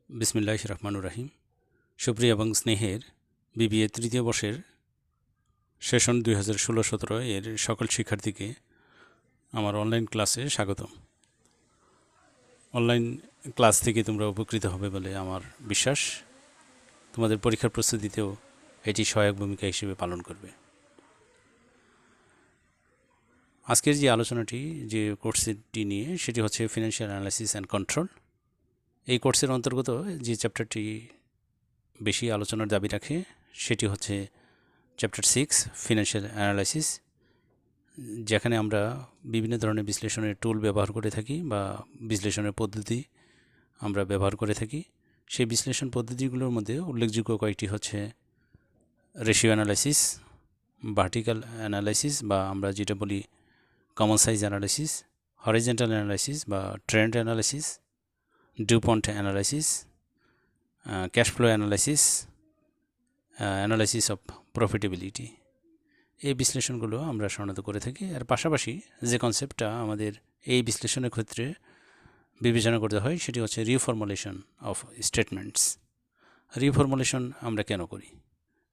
বিসমিল্লাহির রহমানির রহিম। সুপ্রিয় এবং স্নেহের বিবিএ তৃতীয় বর্ষের সেশন 2016-17 এর সকল শিক্ষার্থীকে আমার অনলাইন ক্লাসে স্বাগতম। অনলাইন ক্লাস থেকে তোমরা উপকৃত হবে বলে আমার বিশ্বাস। তোমাদের পরীক্ষার প্রস্তুতিতেও এটি সহায়ক ভূমিকা হিসেবে পালন করবে। আজকের যে আলোচনাটি যে কোর্সটি নিয়ে সেটি হচ্ছে ফিনান্সিয়াল অ্যানালাইসিস অ্যান্ড কন্ট্রোল। এই কোর্সের অন্তর্গত যে চ্যাপ্টারটি বেশি আলোচনার দাবি রাখে সেটি হচ্ছে চ্যাপ্টার 6 ফিনান্সিয়াল অ্যানালাইসিস, যেখানে আমরা বিভিন্ন ধরনের বিশ্লেষণের টুল ব্যবহার করে থাকি বা বিশ্লেষণের পদ্ধতি আমরা ব্যবহার করে থাকি। সেই বিশ্লেষণ পদ্ধতিগুলোর মধ্যে উল্লেখযোগ্য কয়েকটি হচ্ছে রেশিও অ্যানালাইসিস, ভার্টিক্যাল অ্যানালাইসিস বা আমরা যেটা বলি common size analysis, horizontal analysis বা trend analysis, DuPont analysis, cash flow analysis, analysis of profitability. এই বিশ্লেষণগুলো আমরা সাধারণত করে থাকি। এর পাশাপাশি যে কনসেপ্টটা আমাদের এই বিশ্লেষণের ক্ষেত্রে বিবেচনা করতে হয় সেটি হচ্ছে রিফর্মুলেশন অফ স্টেটমেন্টস। রিফর্মুলেশন আমরা কেন করি?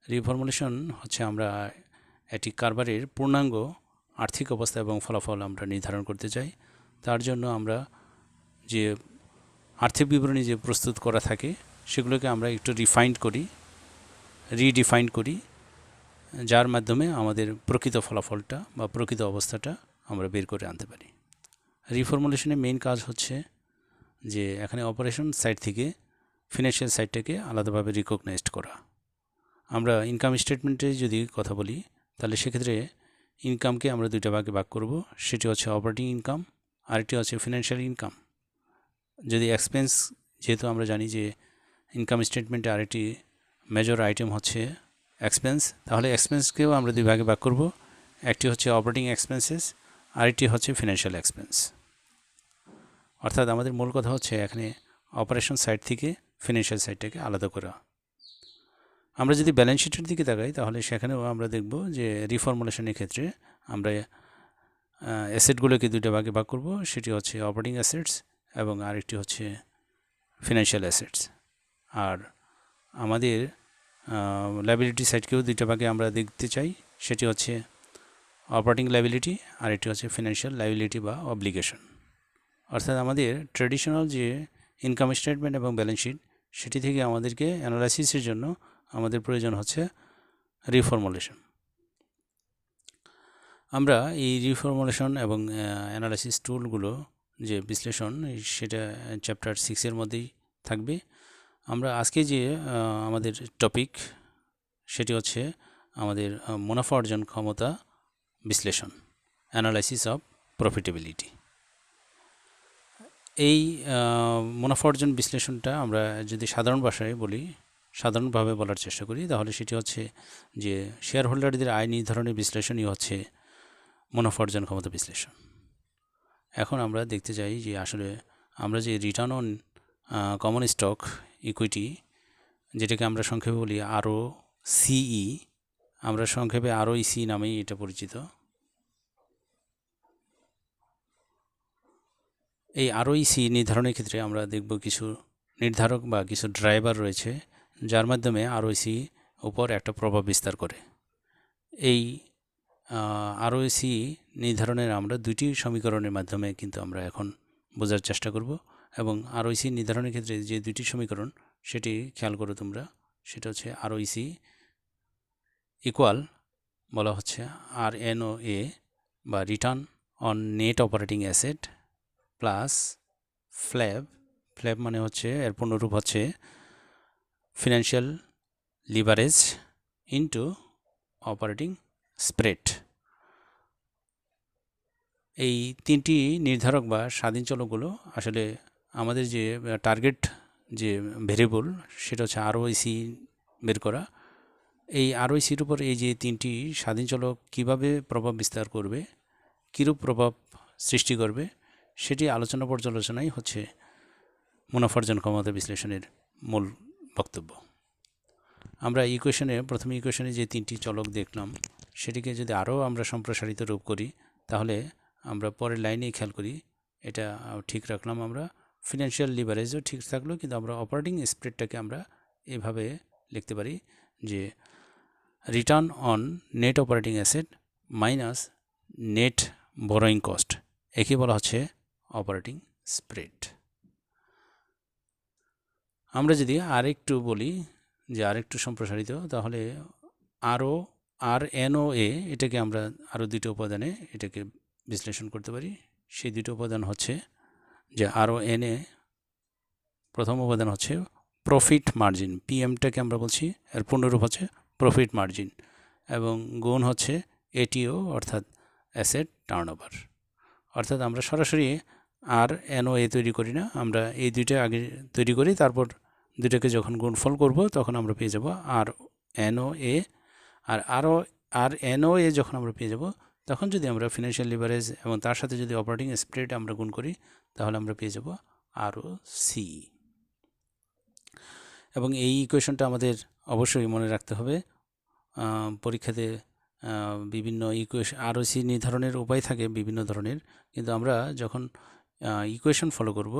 রিফর্মুলেশন হচ্ছে আমরা একটি কারবারের পূর্ণাঙ্গ আর্থিক অবস্থা এবং ফলাফল আমরা নির্ধারণ করতে চাই। তার জন্য আমরা যে আর্থিক বিবরণী যে প্রস্তুত করা থাকে সেগুলোকে আমরা একটু রিডিফাইন করি, যার মাধ্যমে আমাদের প্রকৃত ফলাফলটা বা প্রকৃত অবস্থাটা আমরা বের করে আনতে পারি। রিফর্মুলেশনের মেইন কাজ হচ্ছে যে এখানে অপারেশন সাইড থেকে ফিনান্সিয়াল সাইডটাকে আলাদাভাবে রিকগনাইজড করা। আমরা ইনকাম স্টেটমেন্টে যদি কথা বলি তাহলে সেক্ষেত্রে ইনকামকে আমরা দুইটা ভাগে ভাগ করব। সেটি হচ্ছে অপারেটিং ইনকাম, আরেকটি হচ্ছে ফিনান্সিয়াল ইনকাম। যদি এক্সপেন্স, যেহেতু আমরা জানি যে ইনকাম স্টেটমেন্টে আরেকটি মেজর আইটেম হচ্ছে এক্সপেন্স, তাহলে এক্সপেন্সকেও আমরা দুই ভাগে ভাগ করব। একটি হচ্ছে অপারেটিং এক্সপেন্সেস, আরেকটি হচ্ছে ফিনান্সিয়াল এক্সপেন্স। অর্থাৎ আমাদের মূল কথা হচ্ছে এখানে অপারেশন সাইড থেকে ফিনান্সিয়াল সাইডটাকে আলাদা করা। আমরা যদি ব্যালেন্স শিটের দিকে তাকাই তাহলে সেখানেও আমরা দেখব যে রিফর্মুলেশনের ক্ষেত্রে আমরা অ্যাসেটগুলোকে দুইটা ভাগে ভাগ করব। সেটি হচ্ছে অপারেটিং অ্যাসেটস এবং আরেকটি হচ্ছে ফিনান্সিয়াল অ্যাসেটস। আর আমাদের লায়াবিলিটি সাইডকেও দুইটা ভাগে আমরা দেখতে চাই। সেটি হচ্ছে অপারেটিং লায়াবিলিটি আর এটি হচ্ছে ফিনান্সিয়াল লায়াবিলিটি বা অব্লিগেশন। অর্থাৎ আমাদের ট্র্যাডিশনাল যে ইনকাম স্টেটমেন্ট এবং ব্যালেন্স শিট সেটি থেকে আমাদেরকে অ্যানালাইসিসের জন্য আমাদের প্রয়োজন হচ্ছে রিফর্মুলেশন। আমরা এই রিফর্মুলেশন এবং অ্যানালাইসিস টুলগুলো যে বিশ্লেষণ সেটা চ্যাপ্টার 6-এর মধ্যেই থাকবে। আমরা আজকে যে আমাদের টপিক সেটি হচ্ছে আমাদের মুনাফা অর্জন ক্ষমতা বিশ্লেষণ, অ্যানালাইসিস অফ প্রফিটেবিলিটি। এই মুনাফা অর্জন বিশ্লেষণটা আমরা যদি সাধারণ ভাষায় বলি, সাধারণভাবে বলার চেষ্টা করি, তাহলে সেটি হচ্ছে যে শেয়ার হোল্ডারদের আয় নির্ধারণের বিশ্লেষণই হচ্ছে মুনাফা অর্জন ক্ষমতা বিশ্লেষণ। এখন আমরা দেখতে চাই যে আসলে আমরা যে return on common stock equity, যেটাকে আমরা সংক্ষেপে বলি ROCE, আমরা সংক্ষেপে ROEC নামেই এটা পরিচিত। এই ROEC নির্ধারণের ক্ষেত্রে আমরা দেখব কিছু নির্ধারক বা কিছু ড্রাইভার রয়েছে যার মাধ্যমে ROEC উপর একটা প্রভাব বিস্তার করে। এই ROEC নির্ধারণের আমরা দুইটি সমীকরণের মাধ্যমে কিন্তু আমরা এখন বোঝার চেষ্টা করব। এবং ROEC নির্ধারণের ক্ষেত্রে যে দুইটি সমীকরণ সেটি খেয়াল করো তোমরা। সেটা হচ্ছে ROEC ইকুয়াল বলা হচ্ছে RNOA বা return on net operating asset plus FLEV মানে হচ্ছে এর পূর্ণরূপ হচ্ছে financial leverage into operating spread. এই তিনটি নির্ধারক বা স্বাধীন চলকগুলো আসলে আমাদের যে টার্গেট যে ভেরিয়েবল সেটা হচ্ছে ROEC বের করা। এই ROECর উপর এই যে তিনটি স্বাধীন চলক কীভাবে প্রভাব বিস্তার করবে, কীরূপ প্রভাব সৃষ্টি করবে, সেটি আলোচনা পর্যালোচনাই হচ্ছে মুনাফা অর্জন ক্ষমতা বিশ্লেষণের মূল বক্তব্য। আমরা প্রথম ইকুয়েশনে যে তিনটি চলক দেখলাম সেটিকে যদি আরও আমরা সম্প্রসারিত রূপ করি তাহলে আমরা পরের লাইনেই খেয়াল করি, এটা ঠিক রাখলাম আমরা ফিনান্সিয়াল লিভারেজও ঠিক থাকলো, কিন্তু আমরা অপারেটিং স্প্রেডটাকে আমরা এভাবে লিখতে পারি যে return on net operating asset minus net borrowing cost, একে বলা হচ্ছে অপারেটিং স্প্রেড। আমরা যদি আরেকটু বলি যে আরেকটু সম্প্রসারিত, তাহলে ROA এটাকে আমরা আরও দুটো উপাদানে এটাকে বিশ্লেষণ করতে পারি। সেই দুটো উপাদান হচ্ছে যে RONA, প্রথম উপাদান হচ্ছে প্রফিট মার্জিন, পিএমটাকে আমরা বলছি, এর পূর্ণরূপ হচ্ছে প্রফিট মার্জিন, এবং গুণ হচ্ছে ATO অর্থাৎ অ্যাসেট টার্নওভার। অর্থাৎ আমরা সরাসরি RNOA তৈরি করি না, আমরা এই দুইটা আগে তৈরি করি, তারপর দুইটাকে যখন গুণফল করব তখন আমরা পেয়ে যাব RNOA। আর RNOA যখন আমরা পেয়ে যাব, তখন যদি আমরা ফিনান্সিয়াল লিভারেজ এবং তার সাথে যদি অপারেটিং স্প্রেড আমরা গুণ করি, তাহলে আমরা পেয়ে যাব ROC। এবং এই ইকুয়েশনটা আমাদের অবশ্যই মনে রাখতে হবে। পরীক্ষাতে বিভিন্ন ROC নির্ধারণের উপায় থাকে বিভিন্ন ধরনের, কিন্তু আমরা যখন ইকুয়েশন ফলো করব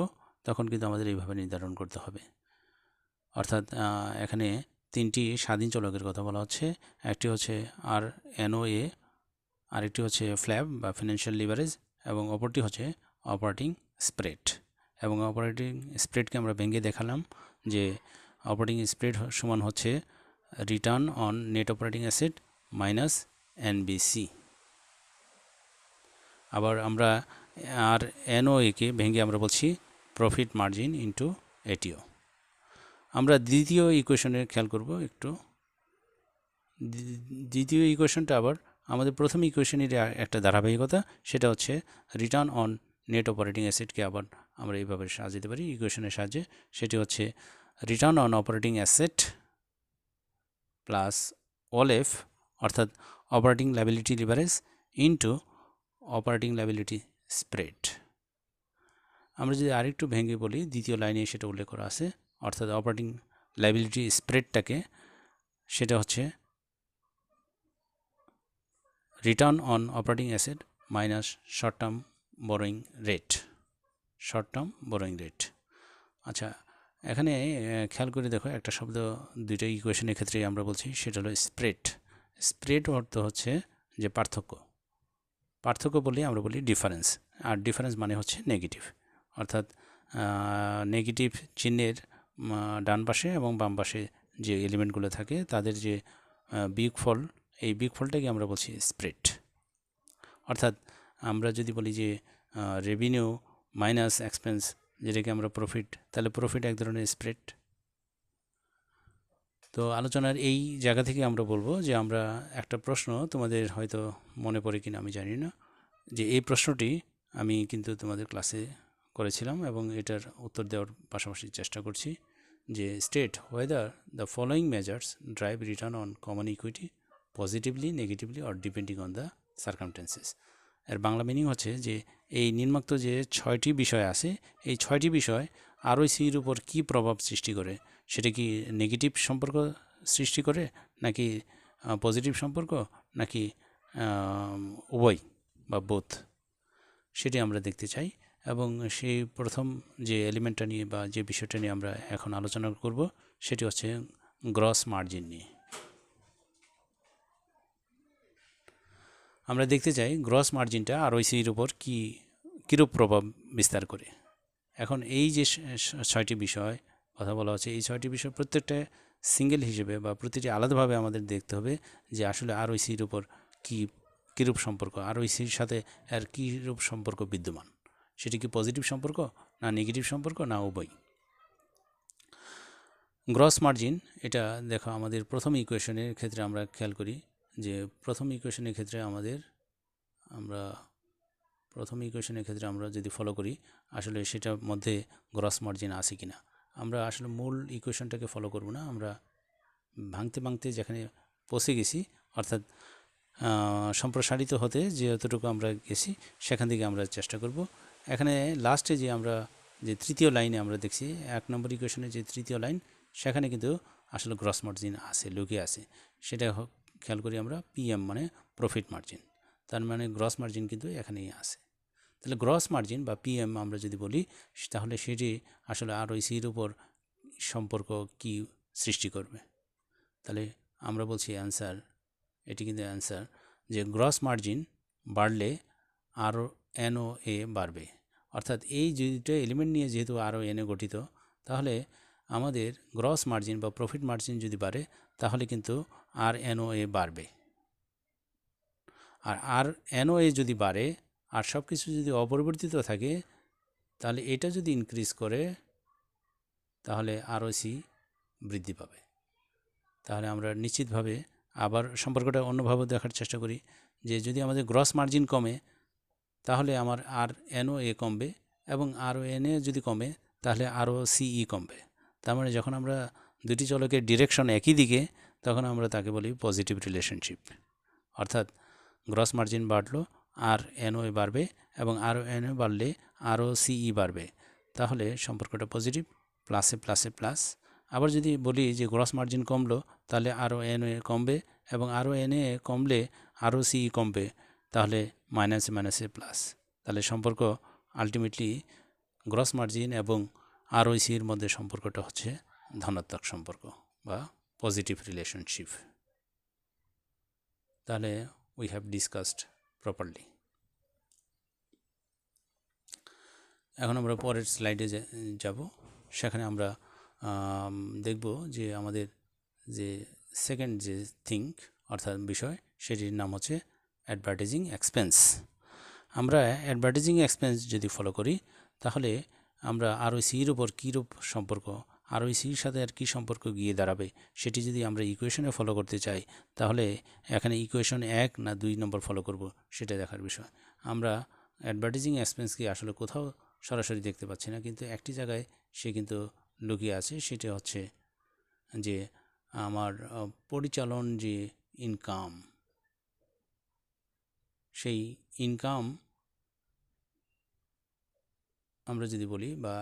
তখন কিন্তু আমাদের এইভাবে নির্ধারণ করতে হবে। অর্থাৎ এখানে তিনটি স্বাধীন চলকের কথা বলা হচ্ছে। একটি হচ্ছে RNOA, আরেকটি হচ্ছে ফ্ল্যাব বা ফিনান্সিয়াল লিভারেজ, এবং অপরটি হচ্ছে অপারেটিং স্প্রেড। এবং অপারেটিং স্প্রেডকে আমরা ভেঙে দেখালাম যে অপারেটিং স্প্রেড সমান হচ্ছে return on net operating asset minus NBC। আবার আমরা RNOA-কে ভেঙে আমরা বলছি প্রফিট মার্জিন ইন্টু ATO। আমরা দ্বিতীয় ইকুয়েশনে খেয়াল করব একটু। দ্বিতীয় ইকুয়েশনটা আবার আমাদের প্রথম ইকুয়েশনের একটা ধারাবাহিকতা, সেটা হচ্ছে রিটার্ন অন নেট অপারেটিং অ্যাসেটকে আবার আমরা এইভাবে সাজাতে পারি ইকুয়েশনের সাহায্যে। সেটি হচ্ছে return on operating asset plus OLF অর্থাৎ operating liability leverage into operating liability spread. আমরা যদি আরেকটু ভেঙে বলি, দ্বিতীয় লাইনে সেটা উল্লেখ করা আছে, অর্থাৎ অপারেটিং লায়াবিলিটি স্প্রেডটাকে সেটা হচ্ছে return on operating asset minus short term borrowing rate. আচ্ছা, এখানে খেয়াল করে দেখো একটা শব্দ দুইটা ইকুয়েশনের ক্ষেত্রে আমরা বলছি, সেটা হলো স্প্রেড অর্থ হচ্ছে যে পার্থক্য বলি আমরা বলি ডিফারেন্স, আর ডিফারেন্স মানে হচ্ছে নেগেটিভ। অর্থাৎ নেগেটিভ চিহ্নের ডান পাশে এবং বাম পাশে যে এলিমেন্টগুলো থাকে তাদের যে বিয়োগফল, এই বিয়োগফলটাকে আমরা বলছি স্প্রেড। অর্থাৎ আমরা যদি বলি যে রেভিনিউ মাইনাস এক্সপেন্স, যেটাকে আমরা প্রফিট, তাহলে প্রফিট এক ধরনের স্প্রেড। তো আলোচনার এই জায়গা থেকে আমরা বলবো যে আমরা একটা প্রশ্ন, তোমাদের হয়তো মনে পড়ে কিনা আমি জানি না, যে এই প্রশ্নটি আমি কিন্তু তোমাদের ক্লাসে করেছিলাম এবং এটার উত্তর দেওয়ার পাশাপাশি চেষ্টা করছি যে state whether the following measures drive return on common equity positively, negatively or depending on the circumstances. এর বাংলা মিনিং হচ্ছে যে এই নিম্নোক্ত যে 6টি বিষয় আছে, এই 6টি বিষয় ROCর উপর কী প্রভাব সৃষ্টি করে, সেটা কি নেগেটিভ সম্পর্ক সৃষ্টি করে, নাকি পজিটিভ সম্পর্ক, নাকি উভয় বা বোথ, সেটি আমরা দেখতে চাই। এবং সেই প্রথম যে এলিমেন্টটা নিয়ে বা যে বিষয়টা নিয়ে আমরা এখন আলোচনা করব, সেটি হচ্ছে গ্রস মার্জিন নিয়ে। আমরা দেখতে চাই গ্রস মার্জিনটা ROCর উপর কীরূপ প্রভাব বিস্তার করে। এখন এই যে 6টি বিষয় কথা বলা হচ্ছে, এই 6টি বিষয় প্রত্যেকটা সিঙ্গেল হিসেবে বা প্রতিটি আলাদাভাবে আমাদের দেখতে হবে যে আসলে ROCর উপর কীরূপ সম্পর্ক, ROCর সাথে এর কীরূপ সম্পর্ক বিদ্যমান, সেটি কি পজিটিভ সম্পর্ক, না নেগেটিভ সম্পর্ক, না উভয়। গ্রস মার্জিন এটা দেখো আমাদের প্রথম ইকুয়েশনের ক্ষেত্রে আমরা খেয়াল করি যে প্রথম ইকুয়েশনের ক্ষেত্রে আমরা যদি ফলো করি আসলে সেটার মধ্যে গ্রস মার্জিন আছে কিনা। আমরা আসলে মূল ইকুয়েশনটাকে ফলো করব না, আমরা ভাঙতে যেখানে পৌঁছে গেছি, অর্থাৎ সম্প্রসারিত হতে যতটুকু আমরা গেছি সেখান থেকে আমরা চেষ্টা করব। এখানে লাস্টে যে আমরা যে তৃতীয় লাইনে আমরা দেখছি 1 নম্বর ইকুয়েশনের যে তৃতীয় লাইন, সেখানে কিন্তু আসলে গ্রস মার্জিন আছে, লুকিয়ে আছে। সেটা খেয়াল করি আমরা PM মানে প্রফিট মার্জিন, তার মানে গ্রস মার্জিন কিন্তু এখানেই আছে। তাহলে গ্রস মার্জিন বা পিএম আমরা যদি বলি, তাহলে সেটি আসলে আরওসির উপর সম্পর্ক কি সৃষ্টি করবে। তাহলে আমরা বলছি অ্যান্সার, এটি কিন্তু অ্যান্সার, যে গ্রস মার্জিন বাড়লে আরও এনওএ বাড়বে। অর্থাৎ এই দুইটা এলিমেন্ট নিয়ে যেহেতু আরও এনএ গঠিত, তাহলে আমাদের গ্রস মার্জিন বা প্রফিট মার্জিন যদি বাড়ে তাহলে কিন্তু আর এনওএ বাড়বে। আর এনওএ যদি বাড়ে আর সব কিছু যদি অপরিবর্তিত থাকে, তাহলে এটা যদি ইনক্রিজ করে তাহলে আরওসি বৃদ্ধি পাবে। তাহলে আমরা নিশ্চিতভাবে আবার সম্পর্কটা অন্যভাবে দেখার চেষ্টা করি, যে যদি আমাদের গ্রস মার্জিন কমে তাহলে আমার আর এনওএ কমবে, এবং আরও এনএ যদি কমে তাহলে আরও সিই কমবে। তার মানে যখন আমরা দুটি চলকের ডিরেকশন একই দিকে, তখন আমরা তাকে বলি পজিটিভ রিলেশনশিপ। অর্থাৎ গ্রস মার্জিন বাড়লো আর এনওএ বাড়বে, এবং আরও এনওএ বাড়লে আরও সিই বাড়বে, তাহলে সম্পর্কটা পজিটিভ, প্লাসে প্লাসে প্লাস। আবার যদি বলি যে গ্রস মার্জিন কমলো তাহলে আরও এনওএ কমবে, এবং আরও এনএ কমলে আরও সিই কমবে, তাহলে মাইনাসে মাইনাসে প্লাস। তাহলে সম্পর্ক আলটিমেটলি গ্রস মার্জিন এবং আরওসির মধ্যে সম্পর্কটা হচ্ছে ধনাত্মক সম্পর্ক বা পজিটিভ রিলেশনশিপ। তাহলে উই হ্যাভ ডিসকাসড প্রপারলি। এখন আমরা পরের স্লাইডে যাব। সেখানে আমরা দেখব যে আমাদের যে সেকেন্ড যে থিঙ্ক অর্থাৎ বিষয়, সেটির নাম হচ্ছে অ্যাডভার্টাইজিং এক্সপেন্স। আমরা অ্যাডভার্টাইজিং এক্সপেন্স যদি ফলো করি, তাহলে আমরা আরওসির উপর কীরূপ সম্পর্ক, আরওসির সাথে আর কী সম্পর্ক গিয়ে দাঁড়াবে, সেটি যদি আমরা ইকুয়েশনে ফলো করতে চাই, তাহলে এখানে ইকুয়েশন 1 না 2 নম্বর ফলো করব, সেটা দেখার বিষয়। আমরা অ্যাডভার্টাইজিং এক্সপেন্সকে আসলে কোথাও সরাসরি দেখতে পাচ্ছি না, কিন্তু একটি জায়গায় সে কিন্তু লুকিয়ে আছে। সেটা হচ্ছে যে আমার পরিচালন যে ইনকাম, সেই ইনকাম আমরা যদি বলি, বা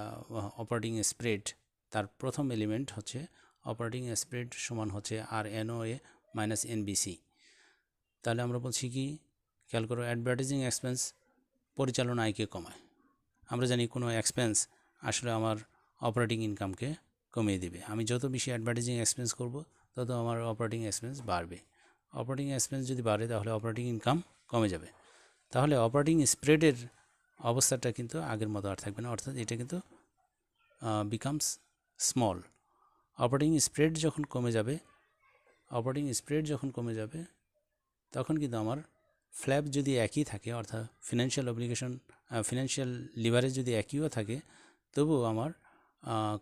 অপারেটিং স্প্রেড, তার প্রথম এলিমেন্ট হচ্ছে অপারেটিং স্প্রেড সমান হচ্ছে আর এনওএ মাইনাস এনবিসি। তাহলে আমরা বলছি কি, খেয়াল করো, অ্যাডভার্টাইজিং এক্সপেন্স পরিচালনা আয়কে কমায়। আমরা জানি কোনো এক্সপেন্স আসলে আমার অপারেটিং ইনকামকে কমিয়ে দেবে। আমি যত বেশি অ্যাডভার্টাইজিং এক্সপেন্স করব, তত আমার অপারেটিং এক্সপেন্স বাড়বে। অপারেটিং এক্সপেন্স যদি বাড়ে তাহলে অপারেটিং ইনকাম কমে যাবে। তাহলে অপারেটিং স্প্রেডের অবস্থাটা কিন্তু আগের মতো আর থাকবে না, অর্থাৎ এটা কিন্তু বিকামস স্মল। অপারেটিং স্প্রেড যখন কমে যাবে, তখন কিন্তু আমার ফ্ল্যাপ যদি একই থাকে, অর্থাৎ ফিনান্সিয়াল অব্লিগেশন, ফিনান্সিয়াল লিভারেজ যদি একইও থাকে, তবুও আমার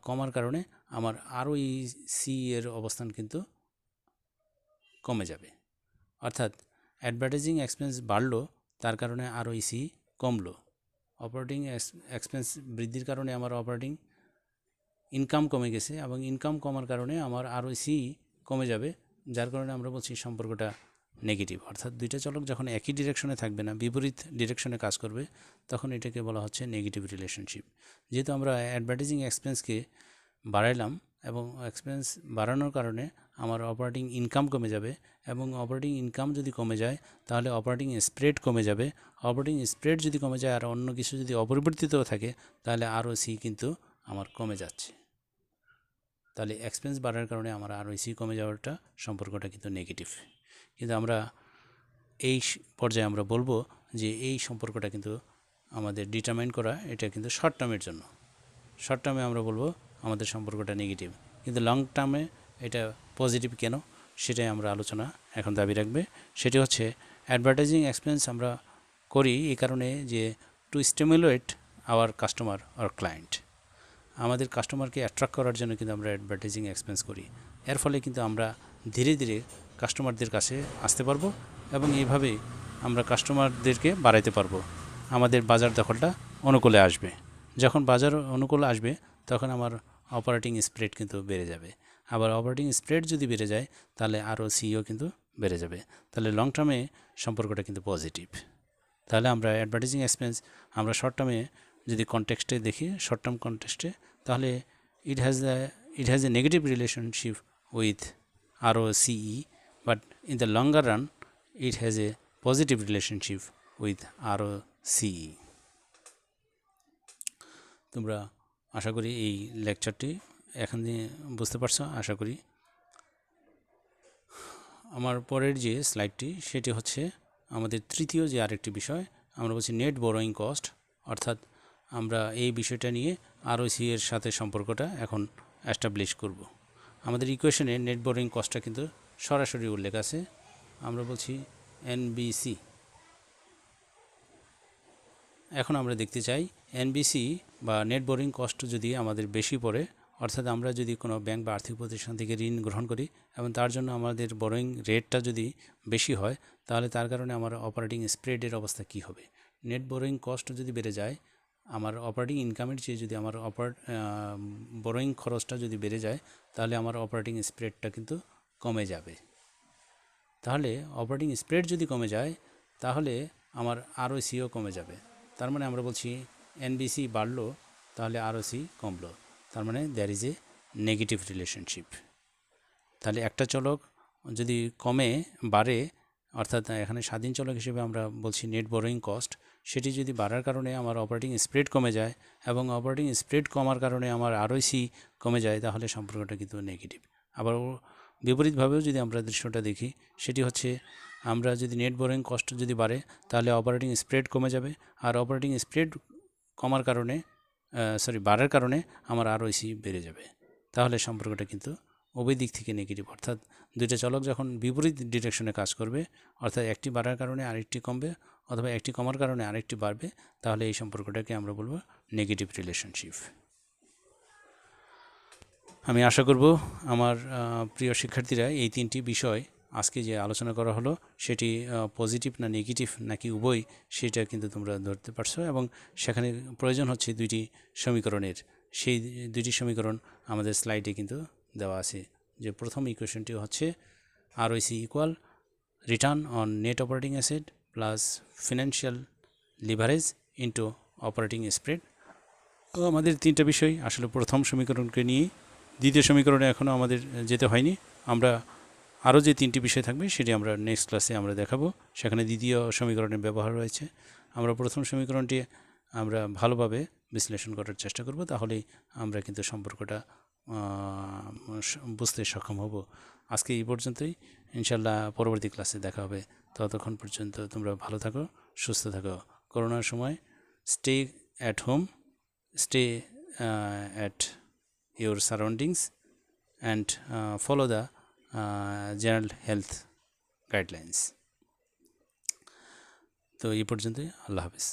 কমার কারণে আমার আরওসি এর অবস্থান কিন্তু কমে যাবে। অর্থাৎ অ্যাডভার্টাইজিং এক্সপেন্স বাড়লো, তার কারণে আরওসি কমলো। অপারেটিং এক্সপেন্স বৃদ্ধির কারণে আমার অপারেটিং ইনকাম কমে গেছে, এবং ইনকাম কমার কারণে আমার আরওসি কমে যাবে, যার কারণে আমরা বলছি সম্পর্কটা নেগেটিভ। অর্থাৎ দুইটা চলক যখন একই ডিরেকশনে থাকবে না, বিপরীত ডিরেকশনে কাজ করবে, তখন এটাকে বলা হচ্ছে নেগেটিভ রিলেশনশিপ। যেহেতু আমরা অ্যাডভার্টাইজিং এক্সপেন্সকে বাড়াইলাম, এবং এক্সপেন্স বাড়ানোর কারণে আমার অপারেটিং ইনকাম কমে যাবে, এবং অপারেটিং ইনকাম যদি কমে যায় তাহলে অপারেটিং স্প্রেড কমে যাবে। অপারেটিং স্প্রেড যদি কমে যায় আর অন্য কিছু যদি অপরিবর্তিতও থাকে, তাহলে আরওসি কিন্তু আমার কমে যাচ্ছে। তাহলে এক্সপেন্স বাড়ার কারণে আমার আরওসি কমে যাওয়াটা সম্পর্কটা কিন্তু নেগেটিভ। কিন্তু আমরা এই পর্যায়ে আমরা বলবো যে এই সম্পর্কটা কিন্তু আমাদের ডিটারমাইন করা, এটা কিন্তু শর্ট টার্মের জন্য। শর্ট টার্মে আমরা বলবো আমাদের সম্পর্কটা নেগেটিভ, কিন্তু লং টার্মে এটা পজিটিভ কেন, সেটাই আমরা আলোচনা এখন দাবি রাখবে। সেটি হচ্ছে অ্যাডভার্টাইজিং এক্সপেন্স আমরা করি এই কারণে যে two stimulate hour customer or client. আমাদের কাস্টমারকে অ্যাট্রাক্ট করার জন্য কিন্তু আমরা অ্যাডভার্টাইজিং এক্সপেন্স করি। এর ফলে কিন্তু আমরা ধীরে ধীরে কাস্টমারদের কাছে আসতে পারবো, এবং এইভাবে আমরা কাস্টমারদেরকে বাড়াইতে পারবো। আমাদের বাজার দখলটা অনুকূলে আসবে। যখন বাজার অনুকূলে আসবে, তখন আমার অপারেটিং স্প্রেড কিন্তু বেড়ে যাবে। আবার অপারেটিং স্প্রেড যদি বেড়ে যায়, তাহলে আরওসিও কিন্তু বেড়ে যাবে। তাহলে লং টার্মে সম্পর্কটা কিন্তু পজিটিভ। তাহলে আমরা অ্যাডভার্টাইজিং এক্সপেন্স আমরা শর্ট টার্মে যদি কনটেক্সটে দেখি, শর্ট টার্ম কনটেক্সটে, তাহলে it has a negative relationship with ROCE, but in the longer run it has a positive relationship with ROCE. তোমরা আশা করি এই লেকচারটি এখানে বুঝতে পারছো আশা করি। আমার পরের যে স্লাইডটি সেটি হচ্ছে আমাদের তৃতীয় যে আরেকটি বিষয়, আমরা বলছি নেট বরোয়িং কস্ট, অর্থাৎ আমরা এই বিষয়টা নিয়ে আরওসি এর সাথে সম্পর্কটা এখন অ্যাস্টাবলিশ করব। আমাদের ইকুয়েশনে নেট বরোয়িং কস্টটা কিন্তু সরাসরি উল্লেখ আছে। আমরা বলছি এনবিসি। এখন আমরা দেখতে চাই এনবিসি বা নেট বোরিং কস্ট যদি আমাদের বেশি পড়ে, অর্থাৎ আমরা যদি কোনো ব্যাংক বা আর্থিক প্রতিষ্ঠান থেকে ঋণ গ্রহণ করি এবং তার জন্য আমাদের বোরিং রেটটা যদি বেশি হয়, তাহলে তার কারণে আমার অপারেটিং স্প্রেডের অবস্থা কী হবে। নেট বোরিং কস্ট যদি বেড়ে যায়, আমার অপারেটিং ইনকামের চেয়ে যদি আমার বোরিং খরচটা যদি বেড়ে যায়, তাহলে আমার অপারেটিং স্প্রেডটা কিন্তু কমে যাবে। তাহলে অপারেটিং স্প্রেড যদি কমে যায়, তাহলে আমার আরওসিও কমে যাবে। তার মানে আমরা বলছি এনবিসি বাড়লো তাহলে আরওসি কমলো, তার মানে there is a negative relationship. তাহলে একটা চলক যদি কমে বাড়ে, অর্থাৎ এখানে স্বাধীন চলক হিসেবে আমরা বলছি নেট বোরোয়িং কস্ট, সেটি যদি বাড়ার কারণে আমার অপারেটিং স্প্রেড কমে যায় এবং অপারেটিং স্প্রেড কমার কারণে আমার আরওসি কমে যায়, তাহলে সম্পর্কটা কিন্তু নেগেটিভ। আবার বিপরীতভাবেও যদি আমরা দৃশ্যটা দেখি, সেটি হচ্ছে আমরা যদি নেট বোরোয়িং কস্ট যদি বাড়ে, তাহলে অপারেটিং স্প্রেড কমে যাবে, আর অপারেটিং স্প্রেড কমার কারণে বাড়ার কারণে আমার আরওসি বেড়ে যাবে। তাহলে সম্পর্কটা কিন্তু উভয় দিক থেকে নেগেটিভ, অর্থাৎ দুইটা চলক যখন বিপরীত ডিরেকশনে কাজ করবে, অর্থাৎ একটি বাড়ার কারণে আরেকটি কমবে অথবা একটি কমার কারণে আরেকটি বাড়বে, তাহলে এই সম্পর্কটাকে আমরা বলবো নেগেটিভ রিলেশনশিপ। আমি আশা করব আমার প্রিয় শিক্ষার্থীরা এই তিনটি বিষয় আজকে যে আলোচনা করা হলো সেটি পজিটিভ না নেগেটিভ নাকি উভয়, সেটা কিন্তু তোমরা ধরতে পারছো, এবং সেখানে প্রয়োজন হচ্ছে দুইটি সমীকরণের। সেই দুইটি সমীকরণ আমাদের স্লাইডে কিন্তু দেওয়া আছে। যে প্রথম ইকুয়েশনটি হচ্ছে ROC equal return on net operating asset plus financial leverage into operating spread. তো আমাদের তিনটা বিষয় আসলে প্রথম সমীকরণকে নিয়ে, দ্বিতীয় সমীকরণে এখনও আমাদের যেতে হয়নি। আমরা আরও যে তিনটি বিষয় থাকবে সেটি আমরা নেক্সট ক্লাসে আমরা দেখাবো, সেখানে দ্বিতীয় সমীকরণের ব্যবহার রয়েছে। আমরা প্রথম সমীকরণটি আমরা ভালোভাবে বিশ্লেষণ করার চেষ্টা করব, তাহলেই আমরা কিন্তু সম্পর্কটা বুঝতে সক্ষম হব। আজকে এই পর্যন্তই, ইনশাল্লাহ পরবর্তী ক্লাসে দেখা হবে। ততক্ষণ পর্যন্ত তোমরা ভালো থাকো, সুস্থ থাকো। করোনার সময় stay at home, stay at your surroundings and follow the general health guidelines. তো এই পর্যন্তই, আল্লাহ হাফেজ।